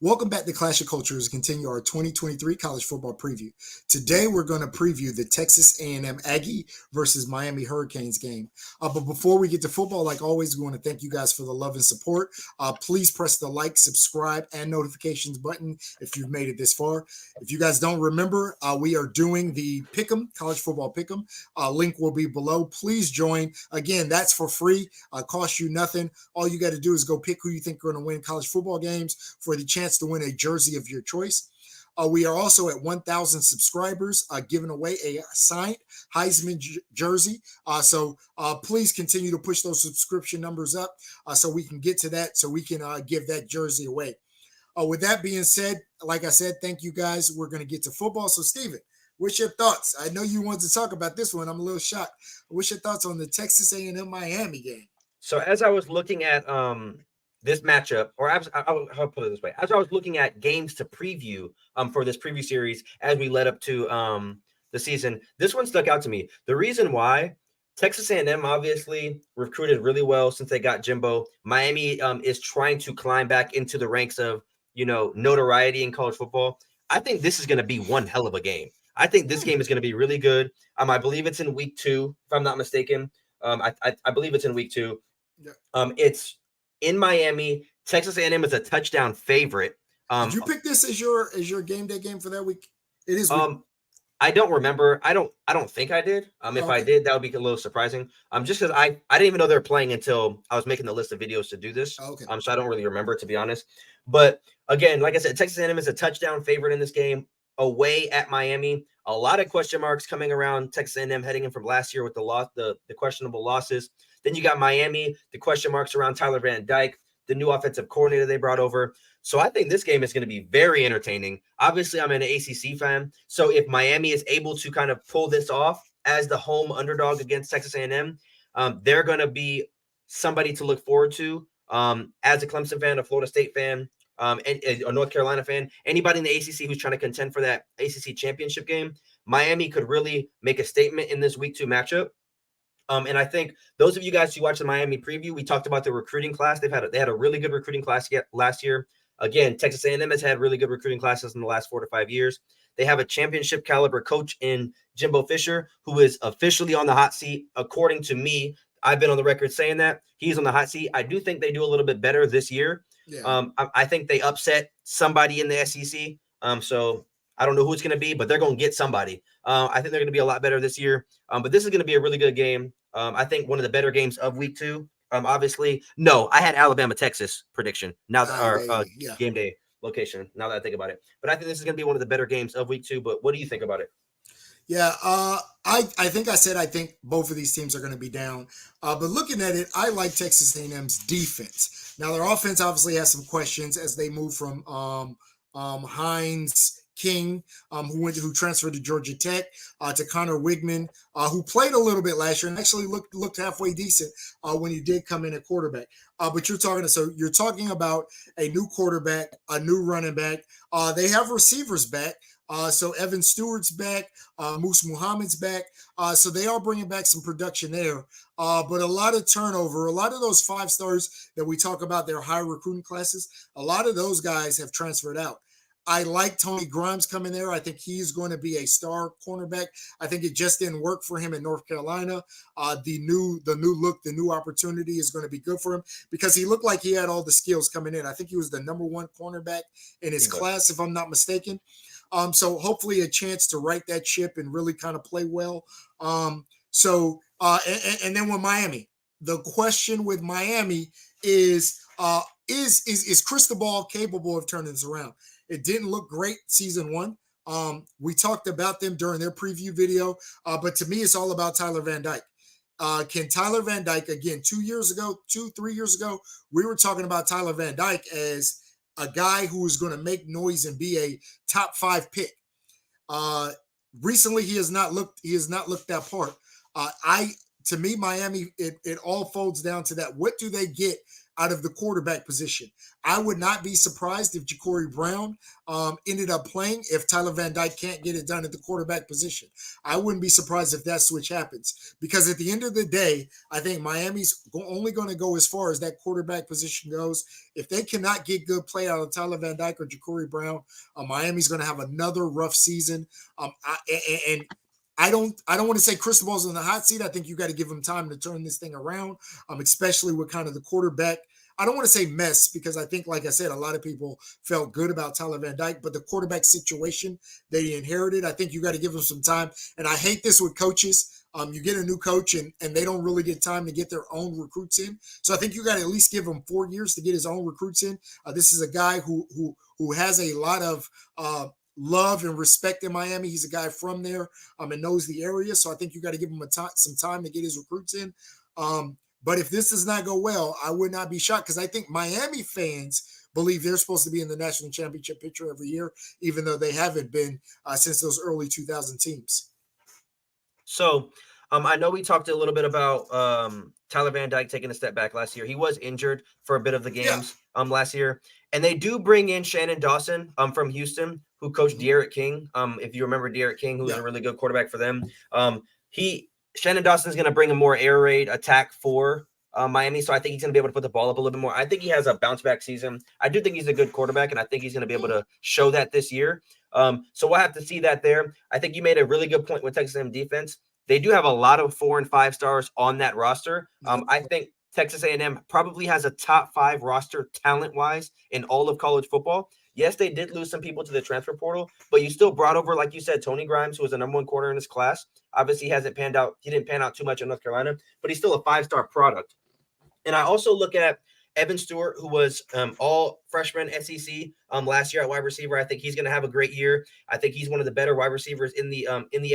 Welcome back to Clash of Cultures. Continue our 2023 college football preview. Today we're going to preview the Texas A&M Aggie versus Miami Hurricanes game. But before we get to football, like always, we want to thank you guys for the love and support. Please press the like, subscribe, and notifications button if you've made it this far. If you guys don't remember, we are doing the Pick'em, college football Pick'em. Link will be below. Please join. Again, that's for free. Costs you nothing. All you got to do is go pick who you think are going to win college football games for the chance to win a jersey of your choice. We are also at 1,000 subscribers, giving away a signed Heisman jersey. So please continue to push those subscription numbers up so we can get to that, so we can give that jersey away. With that being said, like I said, thank you guys. We're going to get to football. So, Steven, what's your thoughts? I know you wanted to talk about this one. I'm a little shocked. What's your thoughts on the Texas A&M Miami game? So as I was looking at this matchup, or I'll put it this way, as I was looking at games to preview for this preview series as we led up to the season, this one stuck out to me. The reason why, Texas A&M obviously recruited really well since they got Jimbo. Miami is trying to climb back into the ranks of, notoriety in college football. I think this is going to be one hell of a game. I think this game is going to be really good. I believe it's in week 2, if I'm not mistaken. I believe it's in week 2. Yeah. It's in Miami. Texas A&M is a touchdown favorite. Did you pick this as your game day game for that week? It is. I don't remember. I don't think I did. If I did, that would be a little surprising. Just because I didn't even know they were playing until I was making the list of videos to do this. Okay. So I don't really remember, to be honest. But again, like I said, Texas A&M is a touchdown favorite in this game away at Miami. A lot of question marks coming around Texas A&M heading in from last year with the questionable losses. Then you got Miami, the question marks around Tyler Van Dyke, the new offensive coordinator they brought over. So I think this game is going to be very entertaining. Obviously, I'm an ACC fan. So if Miami is able to kind of pull this off as the home underdog against Texas A&M, they're going to be somebody to look forward to. As a Clemson fan, a Florida State fan, and a North Carolina fan, anybody in the ACC who's trying to contend for that ACC championship game, Miami could really make a statement in this week 2 matchup. And I think those of you guys who watched the Miami preview, we talked about the recruiting class. They had a really good recruiting class last year. Again, Texas A&M has had really good recruiting classes in the last 4 to 5 years. They have a championship caliber coach in Jimbo Fisher, who is officially on the hot seat. According to me, I've been on the record saying that he's on the hot seat. I do think they do a little bit better this year. Yeah. I think they upset somebody in the SEC. So I don't know who it's going to be, but they're going to get somebody. I think they're going to be a lot better this year. But this is going to be a really good game. I think one of the better games of week 2. Obviously, no, I had Alabama-Texas prediction. Now that our game day location. Now that I think about it, but I think this is going to be one of the better games of week 2. But what do you think about it? Yeah, I think I think both of these teams are going to be down. But looking at it, I like Texas A&M's defense. Now their offense obviously has some questions as they move from Hines King, who transferred to Georgia Tech, to Connor Wigman, who played a little bit last year and actually looked halfway decent when he did come in at quarterback. But you're talking about a new quarterback, a new running back. They have receivers back. So Evan Stewart's back, Moose Muhammad's back. So they are bringing back some production there. But a lot of turnover, a lot of those 5 stars that we talk about, their high recruiting classes, a lot of those guys have transferred out. I like Tony Grimes coming there. I think he's going to be a star cornerback. I think it just didn't work for him in North Carolina. The new look, the new opportunity is going to be good for him because he looked like he had all the skills coming in. I think he was the number 1 cornerback in his class, if I'm not mistaken. So hopefully a chance to right that ship and really kind of play well. And then with Miami, the question with Miami is Cristobal capable of turning this around? It didn't look great season 1. We talked about them during their preview video, but to me, it's all about Tyler Van Dyke. Can Tyler Van Dyke, again, 3 years ago, we were talking about Tyler Van Dyke as a guy who is going to make noise and be a top 5 pick. Recently, he has not looked that part. To me, Miami, it all folds down to that. What do they get out of the quarterback position. I would not be surprised if Ja'Cory Brown ended up playing if Tyler Van Dyke can't get it done at the quarterback position. I wouldn't be surprised if that switch happens because at the end of the day, I think Miami's only going to go as far as that quarterback position goes. If they cannot get good play out of Tyler Van Dyke or Ja'Cory Brown, Miami's going to have another rough season. And I don't want to say Cristobal's in the hot seat. I think you got to give him time to turn this thing around, especially with kind of the quarterback. I don't want to say mess because I think, like I said, a lot of people felt good about Tyler Van Dyke, but the quarterback situation that he inherited, I think you got to give him some time. And I hate this with coaches. You get a new coach and they don't really get time to get their own recruits in. So I think you got to at least give him 4 years to get his own recruits in. This is a guy who has a lot of love and respect in Miami. He's a guy from there and knows the area. So I think you got to give him some time to get his recruits in. But if this does not go well, I would not be shocked because I think Miami fans believe they're supposed to be in the national championship picture every year, even though they haven't been since those early 2000 teams. So I know we talked a little bit about Tyler Van Dyke taking a step back last year. He was injured for a bit of the games last year. And they do bring in Shannon Dawson from Houston, who coached De'Aaron King. If you remember De'Aaron King, who was a really good quarterback for them. Shannon Dawson is going to bring a more air raid attack for Miami. So I think he's going to be able to put the ball up a little bit more. I think he has a bounce back season. I do think he's a good quarterback, and I think he's going to be able to show that this year. So we'll have to see that there. I think you made a really good point with Texas A&M defense. They do have a lot of 4 and 5 stars on that roster. I think Texas A&M probably has a top 5 roster talent-wise in all of college football. Yes, they did lose some people to the transfer portal, but you still brought over, like you said, Tony Grimes, who was the number 1 corner in his class. Obviously, he hasn't panned out. He didn't pan out too much in North Carolina, but he's still a 5-star product. And I also look at Evan Stewart, who was all freshman SEC last year at wide receiver. I think he's going to have a great year. I think he's one of the better wide receivers in the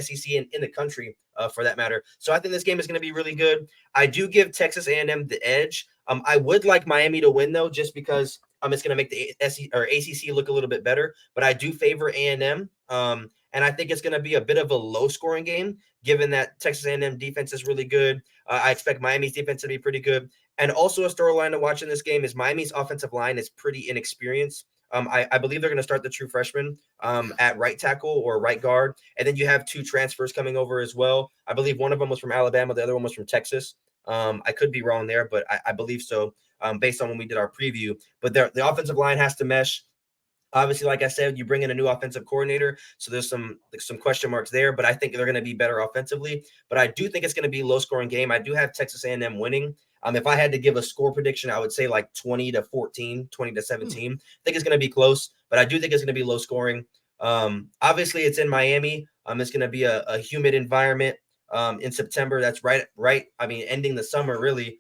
SEC and in the country for that matter. So I think this game is going to be really good. I do give Texas A&M the edge. I would like Miami to win though, just because it's going to make the SEC or ACC look a little bit better. But I do favor A&M. And I think it's going to be a bit of a low-scoring game, given that Texas A&M defense is really good. I expect Miami's defense to be pretty good. And also a storyline to watch in this game is Miami's offensive line is pretty inexperienced. I believe they're going to start the true freshman at right tackle or right guard. And then you have 2 transfers coming over as well. I believe one of them was from Alabama. The other one was from Texas. I could be wrong there, but I believe so based on when we did our preview. But the offensive line has to mesh. Obviously, like I said, you bring in a new offensive coordinator, so there's some question marks there, but I think they're going to be better offensively. But I do think it's going to be a low-scoring game. I do have Texas A&M winning. If I had to give a score prediction, I would say like 20-14, 20-17. I think it's going to be close, but I do think it's going to be low-scoring. Obviously, it's in Miami. It's going to be a humid environment in September. That's right. Ending the summer, really.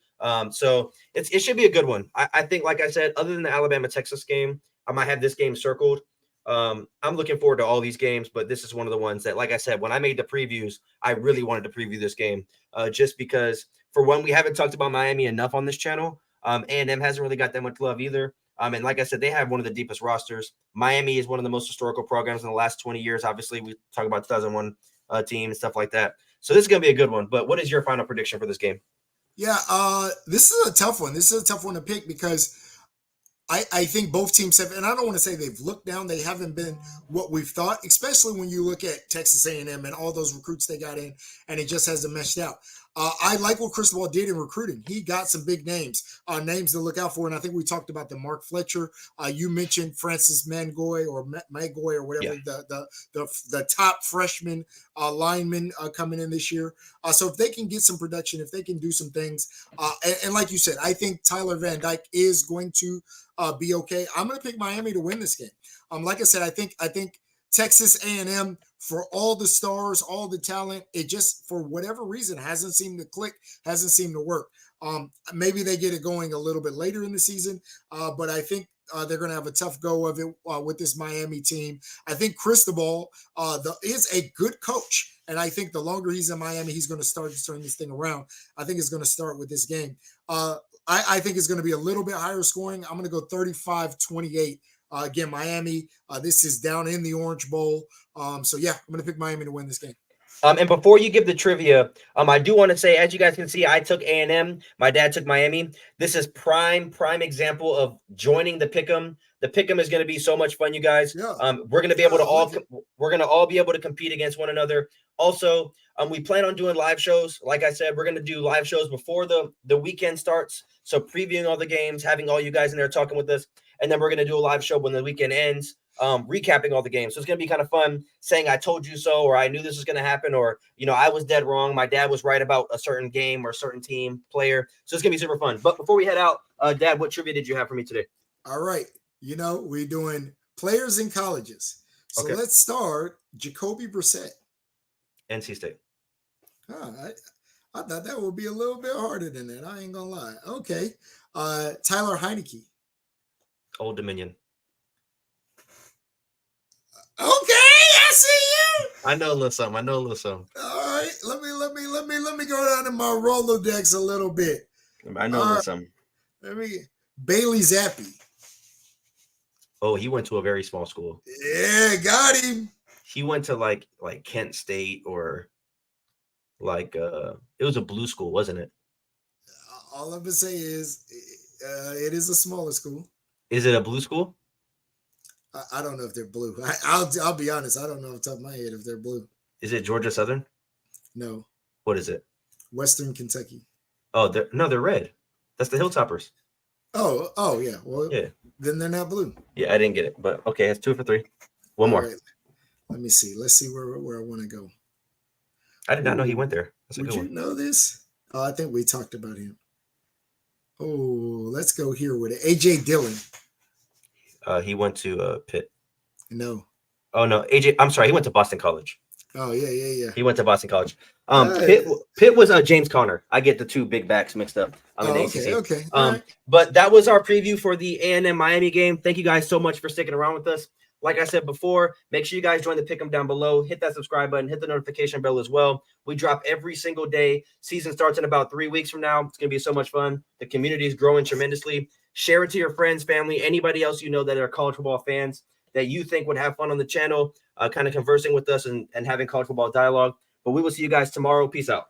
So it should be a good one. I think, like I said, other than the Alabama-Texas game, I might have this game circled. I'm looking forward to all these games, but this is one of the ones that, like I said, when I made the previews, I really wanted to preview this game just because, for one, we haven't talked about Miami enough on this channel. A&M hasn't really got that much love either. And like I said, they have one of the deepest rosters. Miami is one of the most historical programs in the last 20 years. Obviously, we talk about 2001 team and stuff like that. So this is going to be a good one. But what is your final prediction for this game? Yeah, this is a tough one. This is a tough one to pick because I think both teams have, and I don't want to say they've looked down. They haven't been what we've thought, especially when you look at Texas A&M and all those recruits they got in, and it just hasn't meshed out. I like what Cristobal did in recruiting. He got some big names to look out for, and I think we talked about the Mark Fletcher. You mentioned Francis Mangoy or Magoy or whatever, the top freshman lineman coming in this year. So if they can get some production, if they can do some things, and like you said, I think Tyler Van Dyke is going to be okay. I'm going to pick Miami to win this game. Like I said, I think Texas A&M, for all the stars, all the talent, it just, for whatever reason, hasn't seemed to click, hasn't seemed to work. Maybe they get it going a little bit later in the season, but I think they're going to have a tough go of it with this Miami team. I think Cristobal is a good coach, and I think the longer he's in Miami, he's going to start to turn this thing around. I think it's going to start with this game. I think it's going to be a little bit higher scoring. I'm going to go 35-28. Again, Miami, this is down in the Orange Bowl. So, yeah, I'm going to pick Miami to win this game. And before you give the trivia, I do want to say, as you guys can see, I took A&M. My dad took Miami. This is prime example of joining the pick'em. The pick'em is going to be so much fun, you guys. Yeah. We're going to be able to like we're going to all be able to compete against one another. Also, we plan on doing live shows. Like I said, we're going to do live shows before the weekend starts. So previewing all the games, having all you guys in there talking with us, and then we're going to do a live show when the weekend ends. Recapping all the games. So it's going to be kind of fun saying I told you so, or I knew this was going to happen, or, I was dead wrong. My dad was right about a certain game or a certain team player. So it's going to be super fun. But before we head out, Dad, what trivia did you have for me today? All right. We're doing players in colleges. So Okay. let's start Jacoby Brissett. NC State. I thought that would be a little bit harder than that. I ain't going to lie. Okay. Tyler Heineke. Old Dominion. Okay, I see you. I know a little something. All right, let me go down to my Rolodex a little bit. I know a little something. Bailey Zappi. Oh, he went to a very small school. Yeah, got him. He went to like Kent State, or it was a blue school, wasn't it? All I'm gonna say is it is a smaller school. Is it a blue school? I don't know if they're blue. I'll be honest. I don't know off the top of my head if they're blue. Is it Georgia Southern? No. What is it? Western Kentucky. Oh, they're red. That's the Hilltoppers. Oh yeah. Well, yeah. Then they're not blue. Yeah, I didn't get it, but okay, it's 2 for 3. One more. Right. Let me see. Let's see where I want to go. I did not know he went there. That's Would you know this? Oh, I think we talked about him. Oh, let's go here with it. AJ Dillon. He went to Pitt. No. Oh no, AJ. I'm sorry. He went to Boston College. Oh yeah. He went to Boston College. Pitt was James Conner. I get the two big backs mixed up. I'm in the ACC. Okay. Right. But that was our preview for the A&M Miami game. Thank you guys so much for sticking around with us. Like I said before, make sure you guys join the pick'em down below. Hit that subscribe button. Hit the notification bell as well. We drop every single day. Season starts in about 3 weeks from now. It's going to be so much fun. The community is growing tremendously. Share it to your friends, family, anybody else you know that are college football fans that you think would have fun on the channel, kind of conversing with us and having college football dialogue. But we will see you guys tomorrow. Peace out.